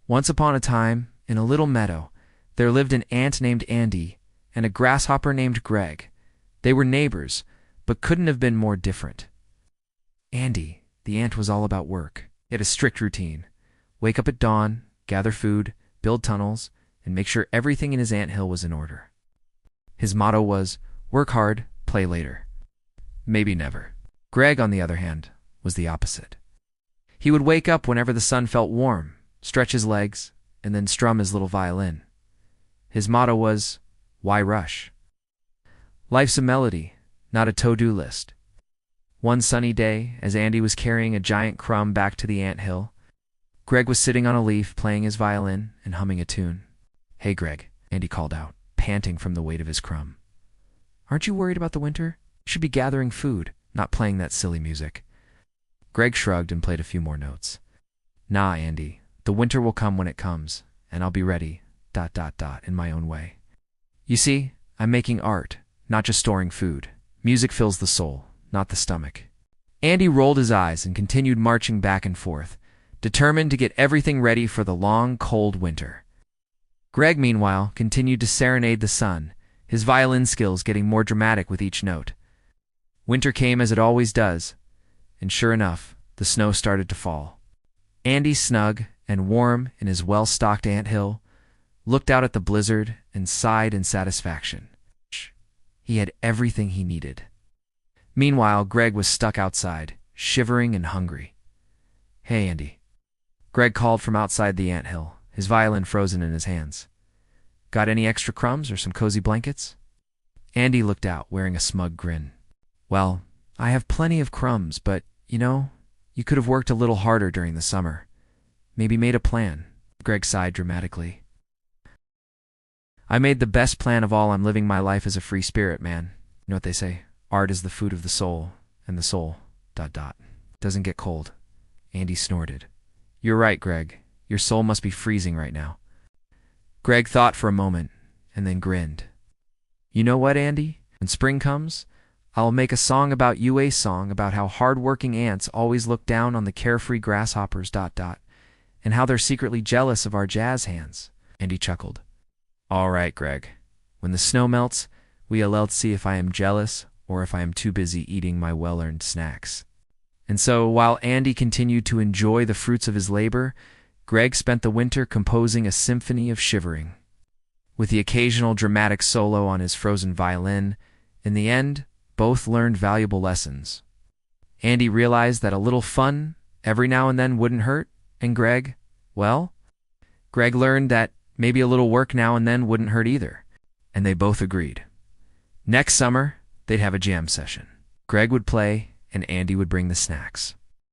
Once upon a time, in a little meadow, there lived an ant named Andy and a grasshopper named Greg. They were neighbors, but couldn't have been more different. Andy, the ant, was all about work. He had a strict routine. Wake up at dawn, gather food, build tunnels, and make sure everything in his anthill was in order. His motto was, work hard, play later. Maybe never. Greg, on the other hand, was the opposite. He would wake up whenever the sun felt warm, stretch his legs, and then strum his little violin. His motto was, why rush? Life's a melody, not a to-do list. One sunny day, as Andy was carrying a giant crumb back to the anthill, Greg was sitting on a leaf playing his violin and humming a tune. Hey, Greg, Andy called out, panting from the weight of his crumb. Aren't you worried about the winter? You should be gathering food, not playing that silly music. Greg shrugged and played a few more notes. Nah, Andy, the winter will come when it comes, and I'll be ready, in my own way. You see, I'm making art, not just storing food. Music fills the soul, not the stomach. Andy rolled his eyes and continued marching back and forth, determined to get everything ready for the long, cold winter. Greg, meanwhile, continued to serenade the sun, his violin skills getting more dramatic with each note. Winter came as it always does, and sure enough, the snow started to fall. Andy, snug and warm in his well-stocked anthill, looked out at the blizzard and sighed in satisfaction. He had everything he needed. Meanwhile, Greg was stuck outside, shivering and hungry. Hey, Andy. Greg called from outside the anthill, his violin frozen in his hands. Got any extra crumbs or some cozy blankets? Andy looked out, wearing a smug grin. Well, I have plenty of crumbs, but, you could have worked a little harder during the summer. Maybe made a plan. Greg sighed dramatically. I made the best plan of all. I'm living my life as a free spirit, man. You know what they say? Art is the food of the soul, and the soul, ... doesn't get cold. Andy snorted. You're right, Greg. Your soul must be freezing right now. Greg thought for a moment, and then grinned. You know what, Andy? When spring comes, I'll make a song about you, a song about how hardworking ants always look down on the carefree grasshoppers, ... and how they're secretly jealous of our jazz hands. Andy chuckled. All right, Greg. When the snow melts, we'll see if I am jealous or if I am too busy eating my well-earned snacks. And so, while Andy continued to enjoy the fruits of his labor, Greg spent the winter composing a symphony of shivering. With the occasional dramatic solo on his frozen violin, in the end, both learned valuable lessons. Andy realized that a little fun every now and then wouldn't hurt, and Greg learned that maybe a little work now and then wouldn't hurt either, and they both agreed. Next summer, they'd have a jam session. Greg would play, and Andy would bring the snacks.